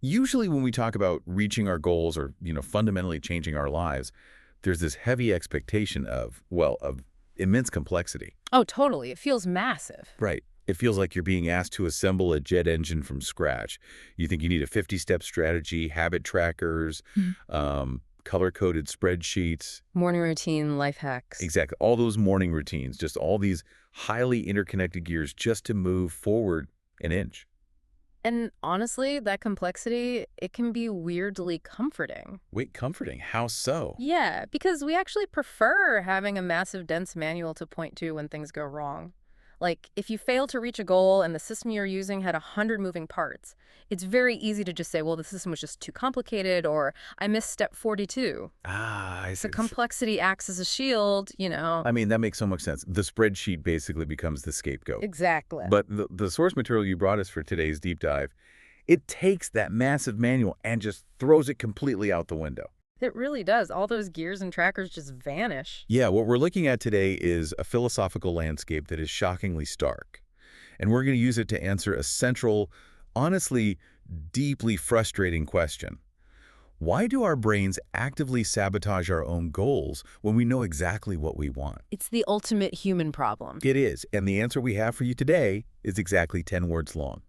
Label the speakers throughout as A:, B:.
A: Usually when we talk about reaching our goals or, fundamentally changing our lives, there's this heavy expectation of immense complexity.
B: Oh, totally. It feels massive.
A: Right. It feels like you're being asked to assemble a jet engine from scratch. You think you need a 50-step strategy, habit trackers, color-coded spreadsheets.
B: Morning routine, life hacks.
A: Exactly. All those morning routines, just all these highly interconnected gears just to move forward an inch.
B: And honestly, that complexity, it can be weirdly comforting.
A: Wait, comforting? How so?
B: Yeah, because we actually prefer having a massive, dense manual to point to when things go wrong. Like, if you fail to reach a goal and the system you're using had 100 moving parts, it's very easy to just say, well, the system was just too complicated, or I missed step 42.
A: I see.
B: The complexity acts as a shield,
A: I mean, that makes so much sense. The spreadsheet basically becomes the scapegoat.
B: Exactly.
A: But the source material you brought us for today's deep dive, it takes that massive manual and just throws it completely out the window.
B: It really does. All those gears and trackers just vanish.
A: Yeah, what we're looking at today is a philosophical landscape that is shockingly stark. And we're going to use it to answer a central, honestly, deeply frustrating question. Why do our brains actively sabotage our own goals when we know exactly what we want?
B: It's the ultimate human problem.
A: It is, and the answer we have for you today is exactly 10 words long.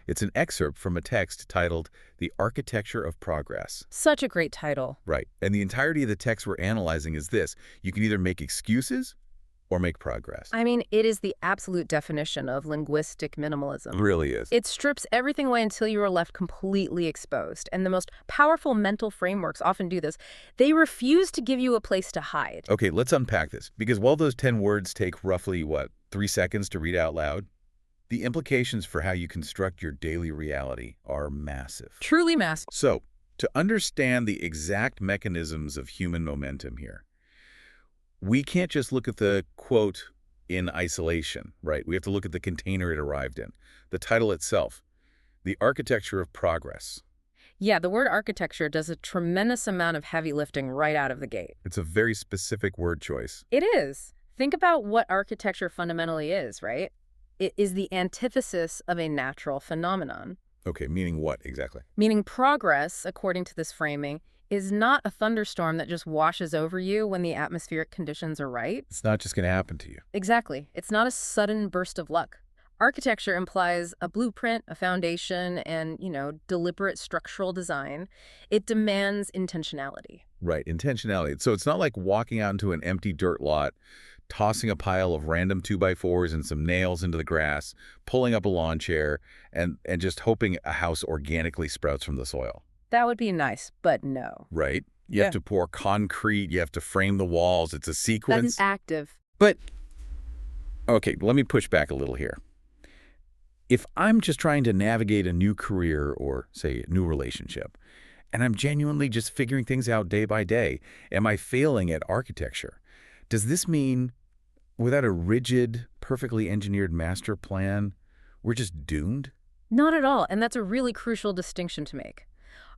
A: It's an excerpt from a text titled The Architecture of Progress.
B: Such a great title.
A: Right, and the entirety of the text we're analyzing is this. You can either make excuses or make progress.
B: I mean, it is the absolute definition of linguistic minimalism.
A: It really is.
B: It strips everything away until you are left completely exposed. And the most powerful mental frameworks often do this. They refuse to give you a place to hide.
A: Okay, let's unpack this. Because while those 10 words take roughly, 3 seconds to read out loud, the implications for how you construct your daily reality are massive.
B: Truly massive.
A: So, to understand the exact mechanisms of human momentum here, we can't just look at the quote in isolation, right? We have to look at the container it arrived in. The title itself, The Architecture of Progress.
B: Yeah, the word architecture does a tremendous amount of heavy lifting right out of the gate.
A: It's a very specific word choice.
B: It is. Think about what architecture fundamentally is, right? It is the antithesis of a natural phenomenon.
A: Okay, meaning what exactly?
B: Meaning progress, according to this framing, is not a thunderstorm that just washes over you when the atmospheric conditions are right.
A: It's not just going to happen to you.
B: Exactly. It's not a sudden burst of luck. Architecture implies a blueprint, a foundation, and, deliberate structural design. It demands intentionality.
A: Right, intentionality. So it's not like walking out into an empty dirt lot, tossing a pile of random 2x4s and some nails into the grass, pulling up a lawn chair, and just hoping a house organically sprouts from the soil.
B: That would be nice, but no.
A: Right? You have to pour concrete, you have to frame the walls, it's a sequence.
B: That is active.
A: But, okay, let me push back a little here. If I'm just trying to navigate a new career or, say, a new relationship, and I'm genuinely just figuring things out day by day, am I failing at architecture? Does this mean, without a rigid, perfectly engineered master plan, we're just doomed?
B: Not at all, and that's a really crucial distinction to make.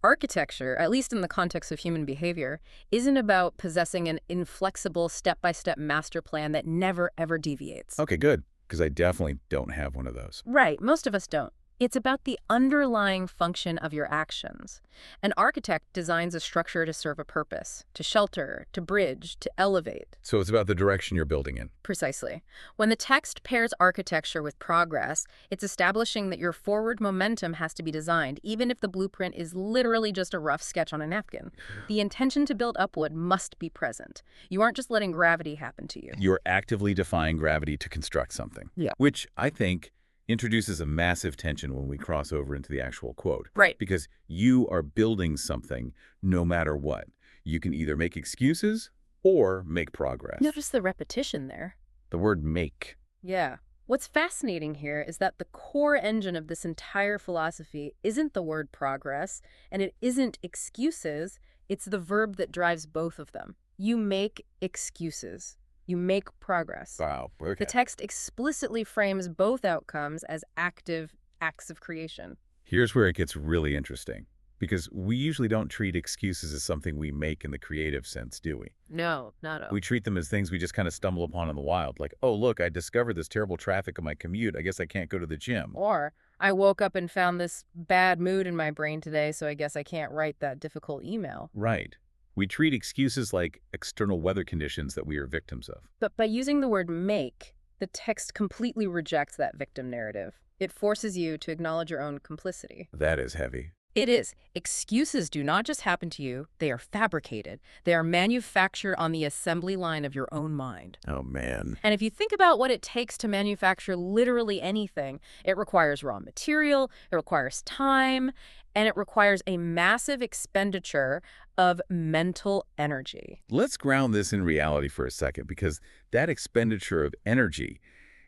B: Architecture, at least in the context of human behavior, isn't about possessing an inflexible step-by-step master plan that never, ever deviates.
A: Okay, good, because I definitely don't have one of those.
B: Right, most of us don't. It's about the underlying function of your actions. An architect designs a structure to serve a purpose, to shelter, to bridge, to elevate.
A: So it's about the direction you're building in.
B: Precisely. When the text pairs architecture with progress, it's establishing that your forward momentum has to be designed, even if the blueprint is literally just a rough sketch on a napkin. The intention to build upward must be present. You aren't just letting gravity happen to you.
A: You're actively defying gravity to construct something.
B: Yeah.
A: Which, I think, introduces a massive tension when we cross over into the actual quote.
B: Right.
A: Because you are building something no matter what. You can either make excuses or make progress.
B: Notice the repetition there.
A: The word make.
B: Yeah. What's fascinating here is that the core engine of this entire philosophy isn't the word progress, and it isn't excuses. It's the verb that drives both of them. You make excuses. You make progress.
A: Wow. Okay.
B: The text explicitly frames both outcomes as active acts of creation.
A: Here's where it gets really interesting. Because we usually don't treat excuses as something we make in the creative sense, do we?
B: No, not at all.
A: We treat them as things we just kind of stumble upon in the wild. Like, oh, look, I discovered this terrible traffic on my commute. I guess I can't go to the gym.
B: Or, I woke up and found this bad mood in my brain today, so I guess I can't write that difficult email.
A: Right. We treat excuses like external weather conditions that we are victims of.
B: But by using the word make, the text completely rejects that victim narrative. It forces you to acknowledge your own complicity.
A: That is heavy.
B: It is. Excuses do not just happen to you, they are fabricated. They are manufactured on the assembly line of your own mind.
A: Oh, man.
B: And if you think about what it takes to manufacture literally anything, it requires raw material, it requires time, and it requires a massive expenditure of mental energy.
A: Let's ground this in reality for a second, because that expenditure of energy,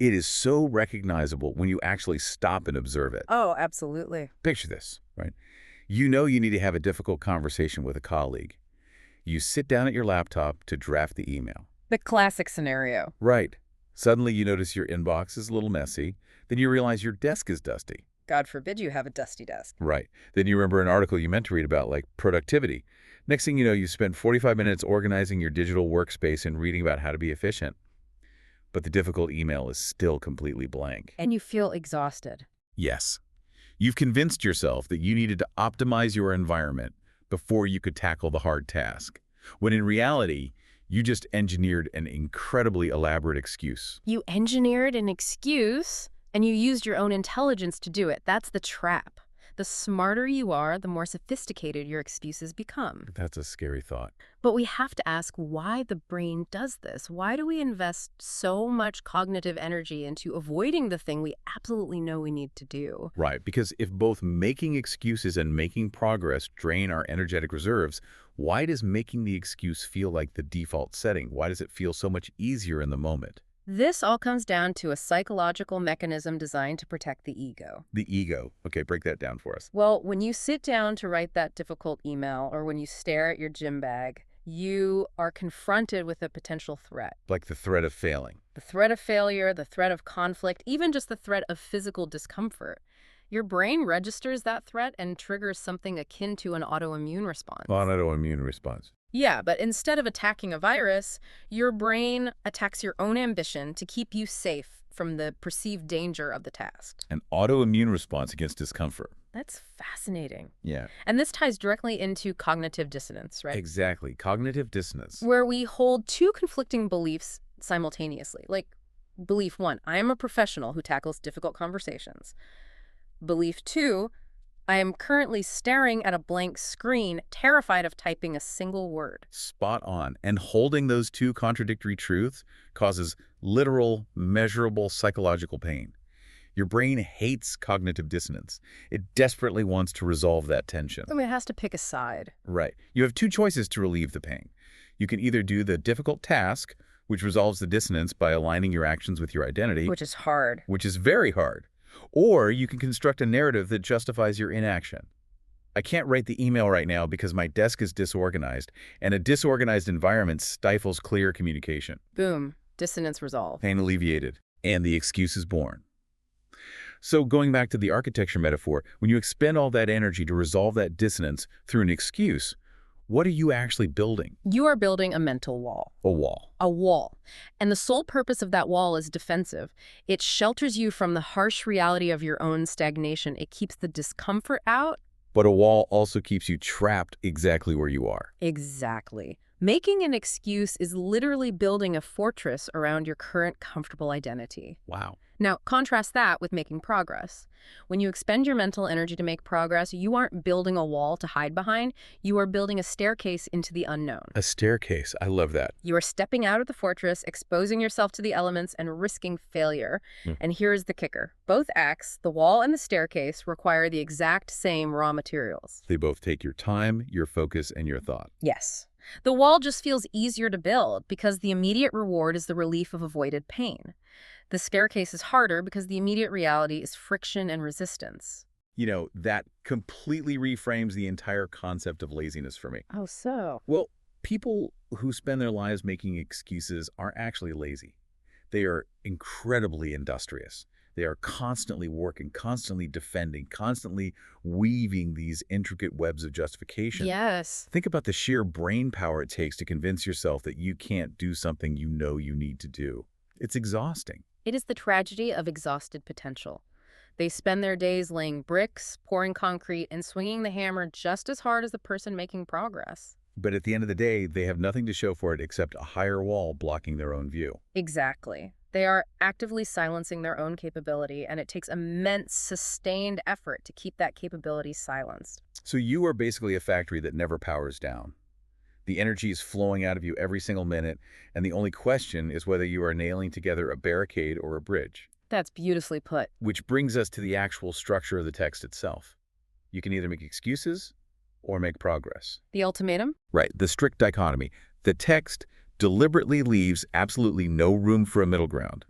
A: it is so recognizable when you actually stop and observe it.
B: Oh, absolutely.
A: Picture this, right? You know you need to have a difficult conversation with a colleague. You sit down at your laptop to draft the email.
B: The classic scenario.
A: Right. Suddenly you notice your inbox is a little messy. Then you realize your desk is dusty.
B: God forbid you have a dusty desk.
A: Right. Then you remember an article you meant to read about, like productivity. Next thing you know, you spend 45 minutes organizing your digital workspace and reading about how to be efficient. But the difficult email is still completely blank.
B: And you feel exhausted.
A: Yes. You've convinced yourself that you needed to optimize your environment before you could tackle the hard task, when in reality, you just engineered an incredibly elaborate excuse.
B: You engineered an excuse, and you used your own intelligence to do it. That's the trap. The smarter you are, the more sophisticated your excuses become.
A: That's a scary thought.
B: But we have to ask why the brain does this. Why do we invest so much cognitive energy into avoiding the thing we absolutely know we need to do?
A: Right, because if both making excuses and making progress drain our energetic reserves, why does making the excuse feel like the default setting? Why does it feel so much easier in the moment?
B: This all comes down to a psychological mechanism designed to protect the ego.
A: The ego. Okay, break that down for us.
B: Well, when you sit down to write that difficult email or when you stare at your gym bag, you are confronted with a potential threat.
A: Like the threat of failing.
B: The threat of failure, the threat of conflict, even just the threat of physical discomfort. Your brain registers that threat and triggers something akin to an autoimmune response.
A: Autoimmune response.
B: Yeah, but instead of attacking a virus, your brain attacks your own ambition to keep you safe from the perceived danger of the task.
A: An autoimmune response against discomfort.
B: That's fascinating.
A: Yeah,
B: And this ties directly into cognitive dissonance, right?
A: exactly. Cognitive dissonance.
B: Where we hold two conflicting beliefs simultaneously. Like, belief one, I am a professional who tackles difficult conversations. Belief two, I am currently staring at a blank screen, terrified of typing a single word.
A: Spot on. And holding those two contradictory truths causes literal, measurable psychological pain. Your brain hates cognitive dissonance. It desperately wants to resolve that tension.
B: I mean, it has to pick a side.
A: Right. You have two choices to relieve the pain. You can either do the difficult task, which resolves the dissonance by aligning your actions with your identity,
B: Which is hard.
A: which is very hard. Or you can construct a narrative that justifies your inaction. I can't write the email right now because my desk is disorganized, and a disorganized environment stifles clear communication.
B: Boom. Dissonance resolved.
A: Pain alleviated, and the excuse is born. So going back to the architecture metaphor, when you expend all that energy to resolve that dissonance through an excuse, what are you actually building?
B: You are building a mental wall.
A: A wall.
B: A wall. And the sole purpose of that wall is defensive. It shelters you from the harsh reality of your own stagnation. It keeps the discomfort out.
A: But a wall also keeps you trapped exactly where you are.
B: Exactly. Making an excuse is literally building a fortress around your current comfortable identity.
A: Wow.
B: Now, contrast that with making progress. When you expend your mental energy to make progress, you aren't building a wall to hide behind. You are building a staircase into the unknown.
A: A staircase. I love that.
B: You are stepping out of the fortress, exposing yourself to the elements, and risking failure. And here's the kicker. Both acts, the wall and the staircase, require the exact same raw materials.
A: They both take your time, your focus, and your thought.
B: Yes. The wall just feels easier to build because the immediate reward is the relief of avoided pain. The staircase is harder because the immediate reality is friction and resistance.
A: You know, that completely reframes the entire concept of laziness for me.
B: Oh, so?
A: Well, people who spend their lives making excuses aren't actually lazy. They are incredibly industrious. They are constantly working, constantly defending, constantly weaving these intricate webs of justification.
B: Yes.
A: Think about the sheer brain power it takes to convince yourself that you can't do something you know you need to do. It's exhausting.
B: It is the tragedy of exhausted potential. They spend their days laying bricks, pouring concrete, and swinging the hammer just as hard as the person making progress.
A: But at the end of the day, they have nothing to show for it except a higher wall blocking their own view.
B: Exactly. They are actively silencing their own capability, and it takes immense, sustained effort to keep that capability silenced.
A: So you are basically a factory that never powers down. The energy is flowing out of you every single minute, and the only question is whether you are nailing together a barricade or a bridge.
B: That's beautifully put.
A: Which brings us to the actual structure of the text itself. You can either make excuses or make progress.
B: The ultimatum?
A: Right, the strict dichotomy. The text deliberately leaves absolutely no room for a middle ground.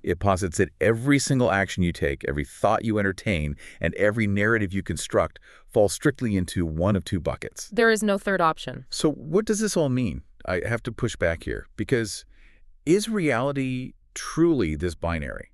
A: It posits that every single action you take, every thought you entertain, and every narrative you construct falls strictly into one of two buckets.
B: There is no third option.
A: So what does this all mean? I have to push back here, because is reality truly this binary?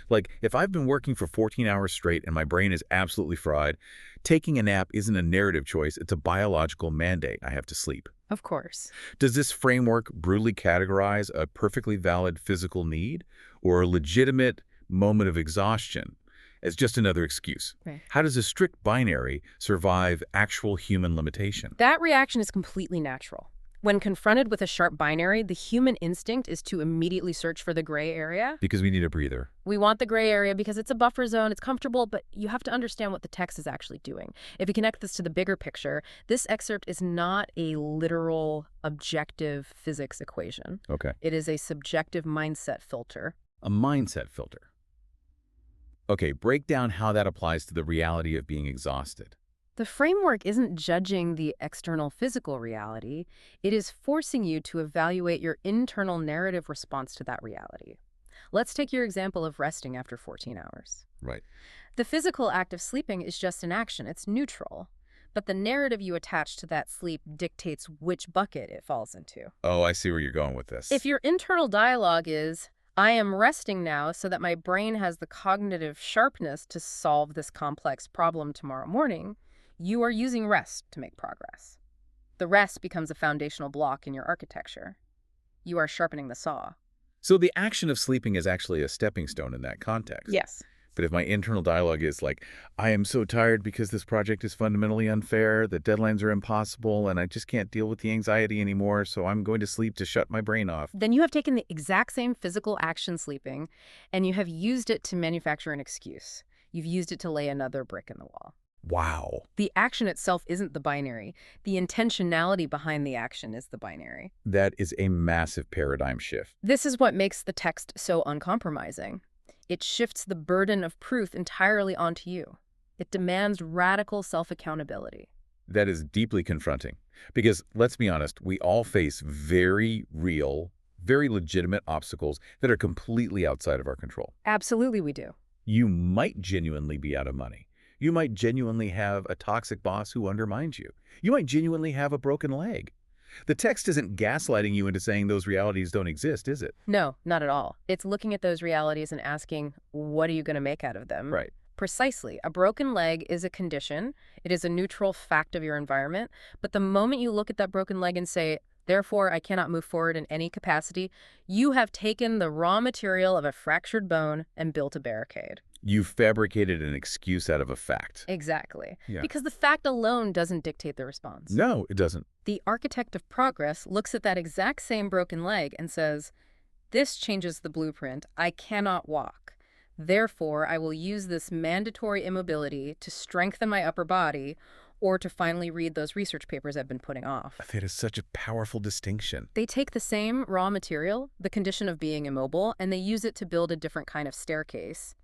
A: Like, if I've been working for 14 hours straight and my brain is absolutely fried, taking a nap isn't a narrative choice, it's a biological mandate. I have to sleep.
B: Of course.
A: Does this framework brutally categorize a perfectly valid physical need or a legitimate moment of exhaustion as just another excuse?
B: Right.
A: How does a strict binary survive actual human limitation?
B: That reaction is completely natural. When confronted with a sharp binary, the human instinct is to immediately search for the gray area.
A: Because we need a breather.
B: We want the gray area because it's a buffer zone, it's comfortable, but you have to understand what the text is actually doing. If you connect this to the bigger picture, this excerpt is not a literal, objective physics equation.
A: Okay.
B: It is a subjective mindset filter.
A: A mindset filter. Okay, break down how that applies to the reality of being exhausted.
B: The framework isn't judging the external physical reality. It is forcing you to evaluate your internal narrative response to that reality. Let's take your example of resting after 14 hours.
A: Right.
B: The physical act of sleeping is just an action. It's neutral. But the narrative you attach to that sleep dictates which bucket it falls into.
A: Oh, I see where you're going with this.
B: If your internal dialogue is, I am resting now so that my brain has the cognitive sharpness to solve this complex problem tomorrow morning, you are using rest to make progress. The rest becomes a foundational block in your architecture. You are sharpening the saw.
A: So the action of sleeping is actually a stepping stone in that context.
B: Yes.
A: But if my internal dialogue is like, I am so tired because this project is fundamentally unfair, the deadlines are impossible, and I just can't deal with the anxiety anymore, so I'm going to sleep to shut my brain off.
B: Then you have taken the exact same physical action sleeping, and you have used it to manufacture an excuse. You've used it to lay another brick in the wall.
A: Wow.
B: The action itself isn't the binary. The intentionality behind the action is the binary.
A: That is a massive paradigm shift.
B: This is what makes the text so uncompromising. It shifts the burden of proof entirely onto you. It demands radical self-accountability.
A: That is deeply confronting. Because, let's be honest, we all face very real, very legitimate obstacles that are completely outside of our control.
B: Absolutely we do.
A: You might genuinely be out of money. You might genuinely have a toxic boss who undermines you. You might genuinely have a broken leg. The text isn't gaslighting you into saying those realities don't exist, is it?
B: No, not at all. It's looking at those realities and asking, what are you going to make out of them?
A: Right.
B: Precisely. A broken leg is a condition. It is a neutral fact of your environment. But the moment you look at that broken leg and say, therefore, I cannot move forward in any capacity, you have taken the raw material of a fractured bone and built a barricade.
A: You fabricated an excuse out of a fact.
B: Exactly.
A: Yeah.
B: Because the fact alone doesn't dictate the response.
A: No, it doesn't.
B: The architect of progress looks at that exact same broken leg and says, this changes the blueprint. I cannot walk. Therefore, I will use this mandatory immobility to strengthen my upper body or to finally read those research papers I've been putting off.
A: That is such a powerful distinction.
B: They take the same raw material, the condition of being immobile, and they use it to build a different kind of staircase.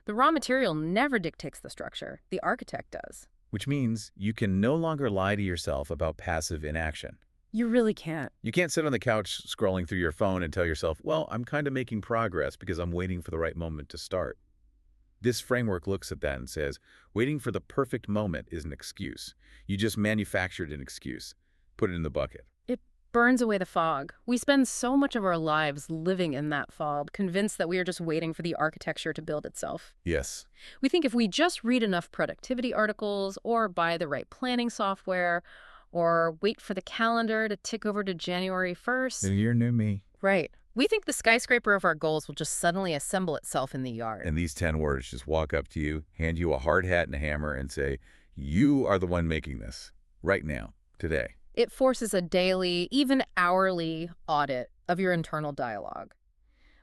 B: The raw material never dictates the structure. The architect does.
A: Which means you can no longer lie to yourself about passive inaction.
B: You really can't.
A: You can't sit on the couch scrolling through your phone and tell yourself, well, I'm kind of making progress because I'm waiting for the right moment to start. This framework looks at that and says, waiting for the perfect moment is an excuse. You just manufactured an excuse. Put it in the bucket.
B: It burns away the fog. We spend so much of our lives living in that fog, convinced that we are just waiting for the architecture to build itself.
A: Yes.
B: We think if we just read enough productivity articles or buy the right planning software or wait for the calendar to tick over to January 1st.
A: You're new me.
B: Right. We think the skyscraper of our goals will just suddenly assemble itself in the yard.
A: And these 10 words just walk up to you, hand you a hard hat and a hammer, and say, you are the one making this right now, today.
B: It forces a daily, even hourly audit of your internal dialogue.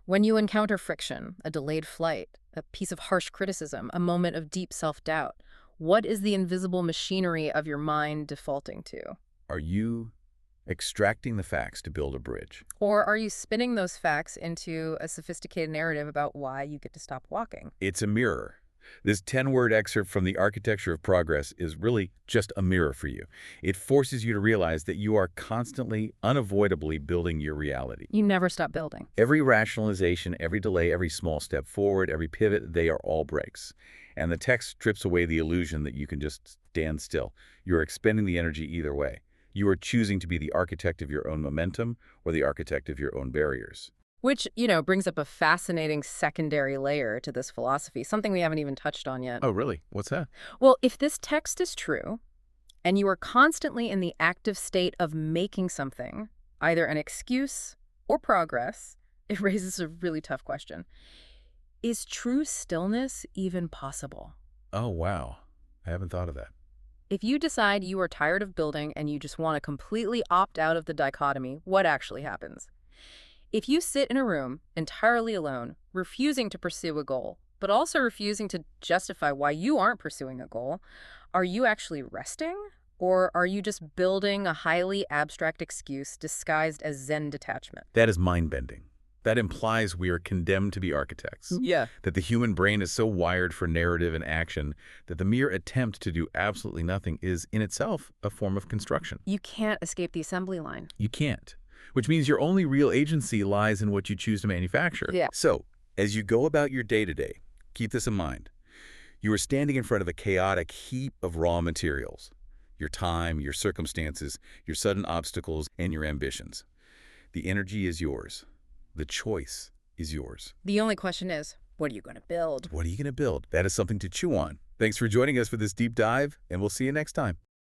B: When you encounter friction, a delayed flight, a piece of harsh criticism, a moment of deep self-doubt, what is the invisible machinery of your mind defaulting to?
A: Are you extracting the facts to build a bridge?
B: Or are you spinning those facts into a sophisticated narrative about why you get to stop walking?
A: It's a mirror. This 10-word excerpt from The Architecture of Progress is really just a mirror for you. It forces you to realize that you are constantly, unavoidably building your reality.
B: You never stop building.
A: Every rationalization, every delay, every small step forward, every pivot, they are all breaks. And the text strips away the illusion that you can just stand still. You're expending the energy either way. You are choosing to be the architect of your own momentum or the architect of your own barriers.
B: Which, brings up a fascinating secondary layer to this philosophy, something we haven't even touched on yet.
A: Oh, really? What's that?
B: Well, if this text is true, and you are constantly in the active state of making something, either an excuse or progress, it raises a really tough question. Is true stillness even possible?
A: Oh, wow. I haven't thought of that.
B: If you decide you are tired of building and you just want to completely opt out of the dichotomy, what actually happens? If you sit in a room entirely alone, refusing to pursue a goal, but also refusing to justify why you aren't pursuing a goal, are you actually resting? Or are you just building a highly abstract excuse disguised as Zen detachment?
A: That is mind-bending. That implies we are condemned to be architects.
B: Yeah.
A: That the human brain is so wired for narrative and action that the mere attempt to do absolutely nothing is, in itself, a form of construction.
B: You can't escape the assembly line.
A: You can't. Which means your only real agency lies in what you choose to manufacture.
B: Yeah.
A: So, as you go about your day-to-day, keep this in mind. You are standing in front of a chaotic heap of raw materials. Your time, your circumstances, your sudden obstacles, and your ambitions. The energy is yours. The choice is yours.
B: The only question is, what are you going to build?
A: What are you going to build? That is something to chew on. Thanks for joining us for this deep dive, and we'll see you next time.